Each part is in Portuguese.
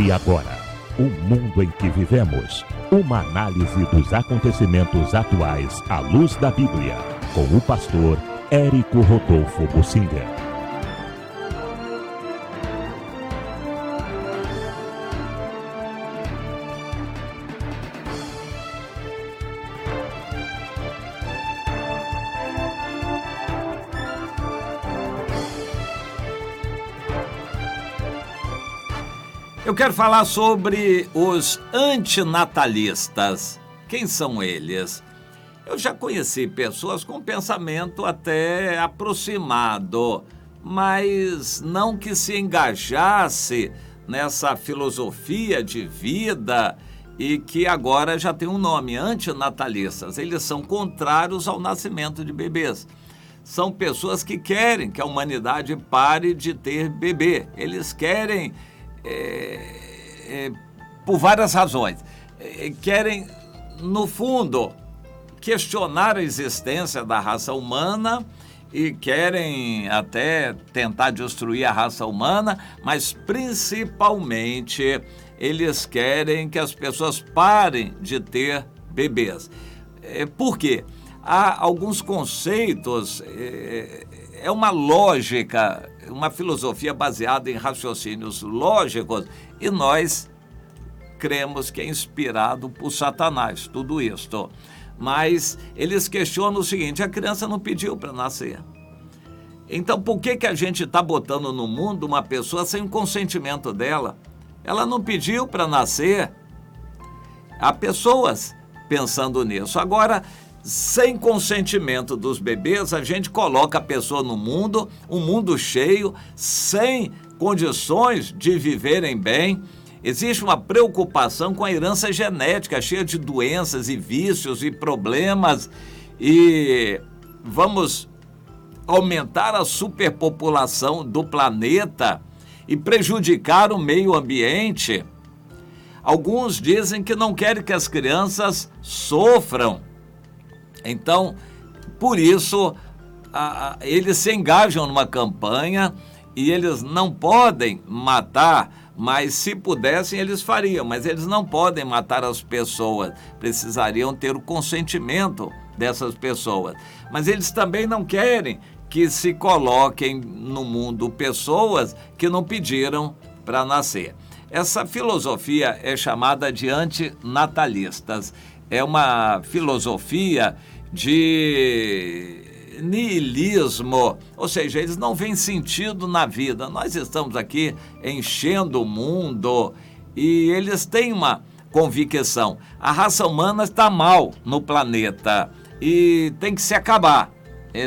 E agora, o mundo em que vivemos. Uma análise dos acontecimentos atuais à luz da Bíblia, com o pastor Érico Rodolfo Bussinger. Eu quero falar sobre os antinatalistas. Quem são eles? Eu já conheci pessoas com pensamento até aproximado, mas não que se engajasse nessa filosofia de vida e que agora já tem um nome, antinatalistas. Eles são contrários ao nascimento de bebês. São pessoas que querem que a humanidade pare de ter bebê. Eles querem... por várias razões. Querem, no fundo, questionar a existência da raça humana e querem até tentar destruir a raça humana, mas principalmente eles querem que as pessoas parem de ter bebês. Por quê? Há alguns conceitos, é uma lógica, uma filosofia baseada em raciocínios lógicos, e nós cremos que é inspirado por Satanás, tudo isto. Mas eles questionam o seguinte: a criança não pediu para nascer. Então por que a gente está botando no mundo uma pessoa sem o consentimento dela? Ela não pediu para nascer. Há pessoas pensando nisso. Agora, sem consentimento dos bebês, a gente coloca a pessoa no mundo, um mundo cheio, sem condições de viverem bem. Existe uma preocupação com a herança genética, cheia de doenças e vícios e problemas, e vamos aumentar a superpopulação do planeta e prejudicar o meio ambiente. Alguns dizem que não querem que as crianças sofram. Então, por isso, eles se engajam numa campanha e eles não podem matar, mas se pudessem eles fariam, mas eles não podem matar as pessoas, precisariam ter o consentimento dessas pessoas. Mas eles também não querem que se coloquem no mundo pessoas que não pediram para nascer. Essa filosofia é chamada de antinatalistas. É uma filosofia de niilismo, ou seja, eles não veem sentido na vida. Nós estamos aqui enchendo o mundo e eles têm uma convicção: a raça humana está mal no planeta e tem que se acabar,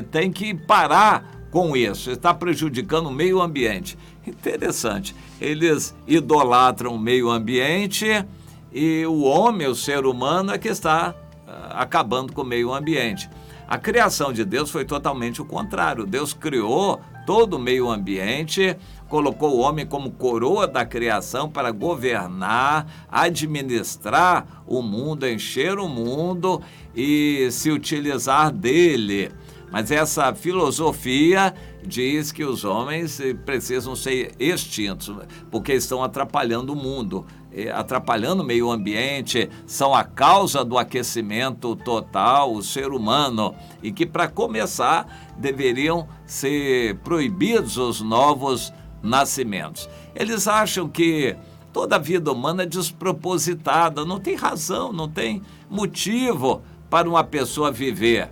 tem que parar com isso, está prejudicando o meio ambiente. Interessante, eles idolatram o meio ambiente e o homem, o ser humano, é que está acabando com o meio ambiente. A criação de Deus foi totalmente o contrário. Deus criou todo o meio ambiente, colocou o homem como coroa da criação para governar, administrar o mundo, encher o mundo e se utilizar dele. Mas essa filosofia diz que os homens precisam ser extintos, porque estão atrapalhando o mundo, atrapalhando o meio ambiente, são a causa do aquecimento total, o ser humano, e que, para começar, deveriam ser proibidos os novos nascimentos. Eles acham que toda a vida humana é despropositada, não tem razão, não tem motivo para uma pessoa viver.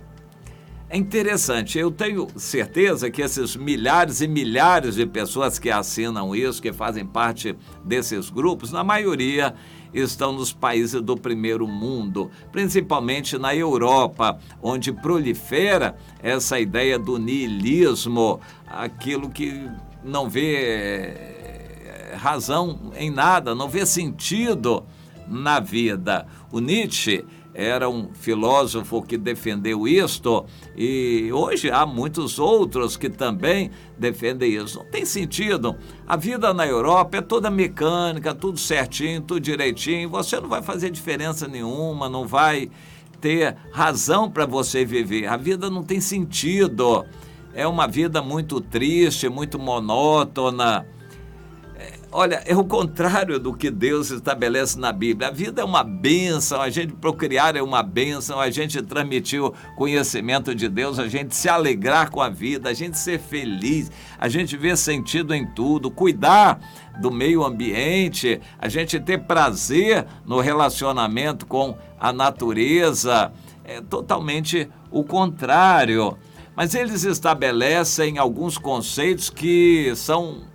É interessante, eu tenho certeza que esses milhares e milhares de pessoas que assinam isso, que fazem parte desses grupos, na maioria estão nos países do primeiro mundo, principalmente na Europa, onde prolifera essa ideia do niilismo, aquilo que não vê razão em nada, não vê sentido na vida. O Nietzsche era um filósofo que defendeu isto e hoje há muitos outros que também defendem isso. Não tem sentido. A vida na Europa é toda mecânica, tudo certinho, tudo direitinho. Você não vai fazer diferença nenhuma, não vai ter razão para você viver. A vida não tem sentido. É uma vida muito triste, muito monótona. Olha, é o contrário do que Deus estabelece na Bíblia. A vida é uma bênção, a gente procriar é uma bênção, a gente transmitir o conhecimento de Deus, a gente se alegrar com a vida, a gente ser feliz, a gente ver sentido em tudo, cuidar do meio ambiente, a gente ter prazer no relacionamento com a natureza. É totalmente o contrário. Mas eles estabelecem alguns conceitos que são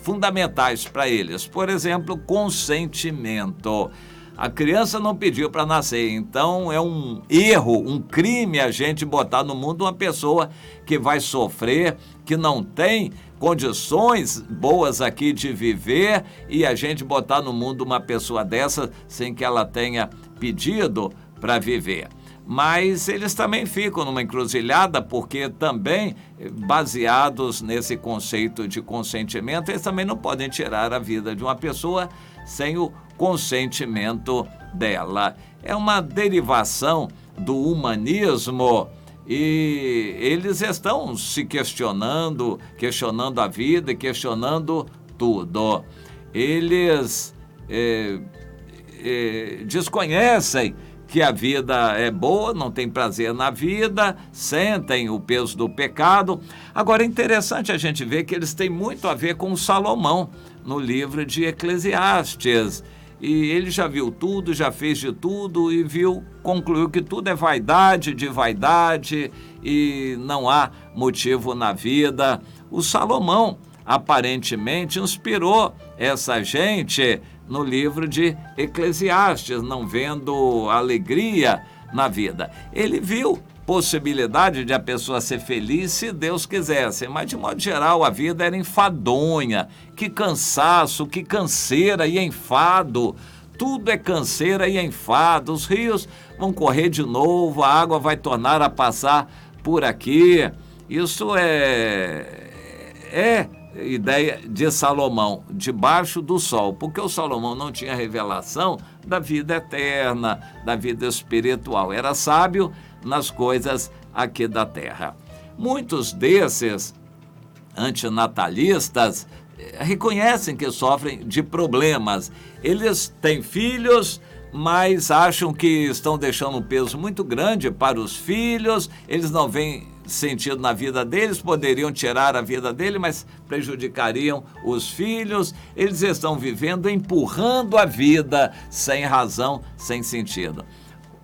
fundamentais para eles. Por exemplo, consentimento. A criança não pediu para nascer, então é um erro, um crime a gente botar no mundo uma pessoa que vai sofrer, que não tem condições boas aqui de viver, e a gente botar no mundo uma pessoa dessa sem que ela tenha pedido para viver. Mas eles também ficam numa encruzilhada, porque também, baseados nesse conceito de consentimento, eles também não podem tirar a vida de uma pessoa sem o consentimento dela. É uma derivação do humanismo e eles estão se questionando a vida e questionando tudo. Eles desconhecem que a vida é boa, não tem prazer na vida, sentem o peso do pecado. Agora, é interessante a gente ver que eles têm muito a ver com Salomão, no livro de Eclesiastes. E ele já viu tudo, já fez de tudo e concluiu que tudo é vaidade de vaidade e não há motivo na vida. O Salomão aparentemente inspirou essa gente no livro de Eclesiastes, não vendo alegria na vida. Ele viu possibilidade de a pessoa ser feliz se Deus quisesse, mas de modo geral a vida era enfadonha. Que cansaço, que canseira e enfado. Tudo é canseira e enfado. Os rios vão correr de novo, a água vai tornar a passar por aqui. Isso é ideia de Salomão, debaixo do sol, porque o Salomão não tinha revelação da vida eterna, da vida espiritual. Era sábio nas coisas aqui da terra. Muitos desses antinatalistas reconhecem que sofrem de problemas. Eles têm filhos, mas acham que estão deixando um peso muito grande para os filhos, eles não veem sentido na vida deles, poderiam tirar a vida dele, mas prejudicariam os filhos. Eles estão vivendo, empurrando a vida sem razão, sem sentido.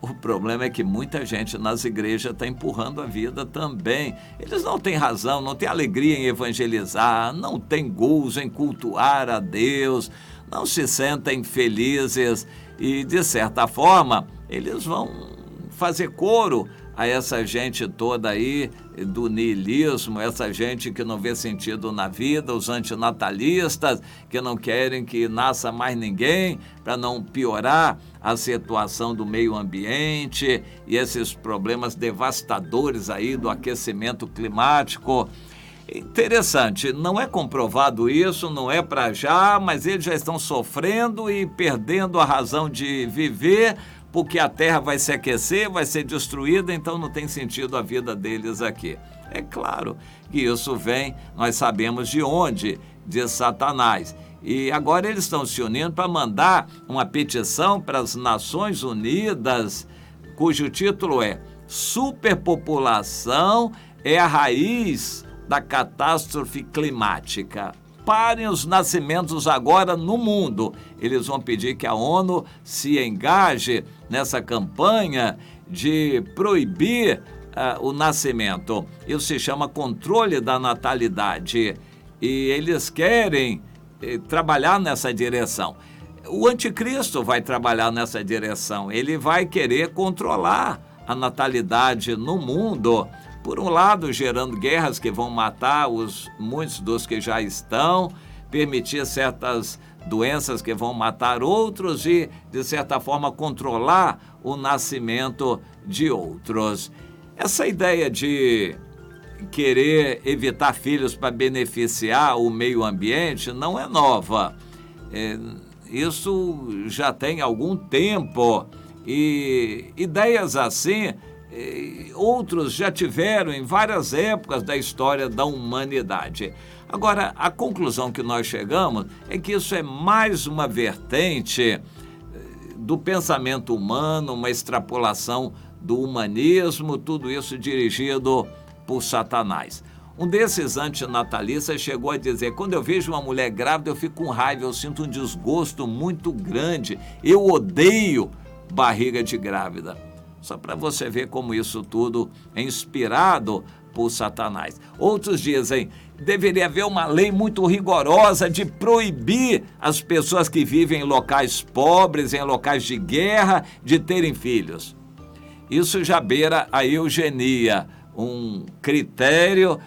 O problema é que muita gente nas igrejas está empurrando a vida também. Eles não têm razão, não têm alegria em evangelizar, não têm gozo em cultuar a Deus, não se sentem felizes e, de certa forma, eles vão fazer coro a essa gente toda aí do niilismo, essa gente que não vê sentido na vida, os antinatalistas que não querem que nasça mais ninguém para não piorar a situação do meio ambiente e esses problemas devastadores aí do aquecimento climático. Interessante, não é comprovado isso, não é para já, mas eles já estão sofrendo e perdendo a razão de viver, porque a terra vai se aquecer, vai ser destruída, então não tem sentido a vida deles aqui. É claro que isso vem, nós sabemos de onde, de Satanás. E agora eles estão se unindo para mandar uma petição para as Nações Unidas, cujo título é Superpopulação é a raiz da catástrofe climática. Parem os nascimentos agora no mundo. Eles vão pedir que a ONU se engaje nessa campanha de proibir o nascimento. Isso se chama controle da natalidade. E eles querem trabalhar nessa direção. O anticristo vai trabalhar nessa direção. Ele vai querer controlar a natalidade no mundo. Por um lado, gerando guerras que vão matar muitos dos que já estão, permitir certas doenças que vão matar outros e, de certa forma, controlar o nascimento de outros. Essa ideia de querer evitar filhos para beneficiar o meio ambiente não é nova. Isso já tem algum tempo e ideias assim outros já tiveram em várias épocas da história da humanidade. Agora, a conclusão que nós chegamos é que isso é mais uma vertente do pensamento humano, uma extrapolação do humanismo, tudo isso dirigido por Satanás. Um desses antinatalistas chegou a dizer: quando eu vejo uma mulher grávida, eu fico com raiva, eu sinto um desgosto muito grande, eu odeio barriga de grávida. Só para você ver como isso tudo é inspirado por Satanás. Outros dizem: deveria haver uma lei muito rigorosa de proibir as pessoas que vivem em locais pobres, em locais de guerra, de terem filhos. Isso já beira a eugenia, um critério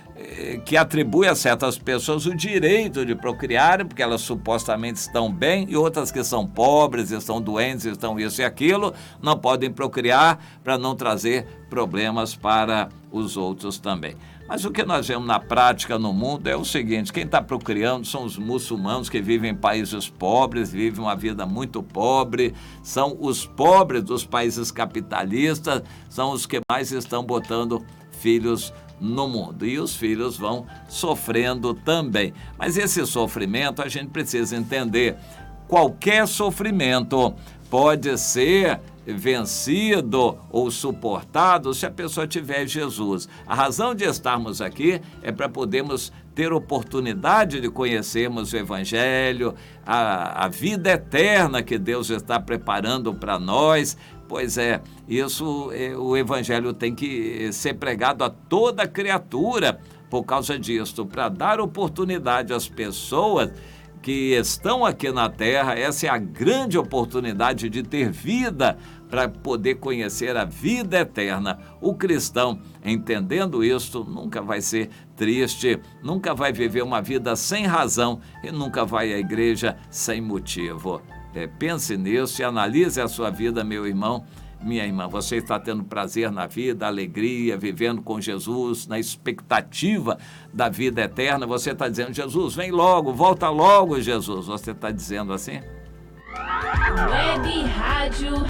que atribui a certas pessoas o direito de procriar, porque elas supostamente estão bem, e outras que são pobres, estão doentes, estão isso e aquilo, não podem procriar para não trazer problemas para os outros também. Mas o que nós vemos na prática no mundo é o seguinte: quem está procriando são os muçulmanos que vivem em países pobres, vivem uma vida muito pobre, são os pobres dos países capitalistas, são os que mais estão botando filhos no mundo, e os filhos vão sofrendo também. Mas esse sofrimento a gente precisa entender: qualquer sofrimento pode ser vencido ou suportado se a pessoa tiver Jesus. A razão de estarmos aqui é para podermos ter oportunidade de conhecermos o Evangelho, a vida eterna que Deus está preparando para nós. Pois é, isso o Evangelho tem que ser pregado a toda criatura por causa disso, para dar oportunidade às pessoas que estão aqui na Terra. Essa é a grande oportunidade de ter vida, para poder conhecer a vida eterna. O cristão, entendendo isto, nunca vai ser triste, nunca vai viver uma vida sem razão e nunca vai à igreja sem motivo. Pense nisso e analise a sua vida, meu irmão, minha irmã. Você está tendo prazer na vida, alegria, vivendo com Jesus, na expectativa da vida eterna. Você está dizendo: Jesus, vem logo, volta logo, Jesus. Você está dizendo assim? Web Rádio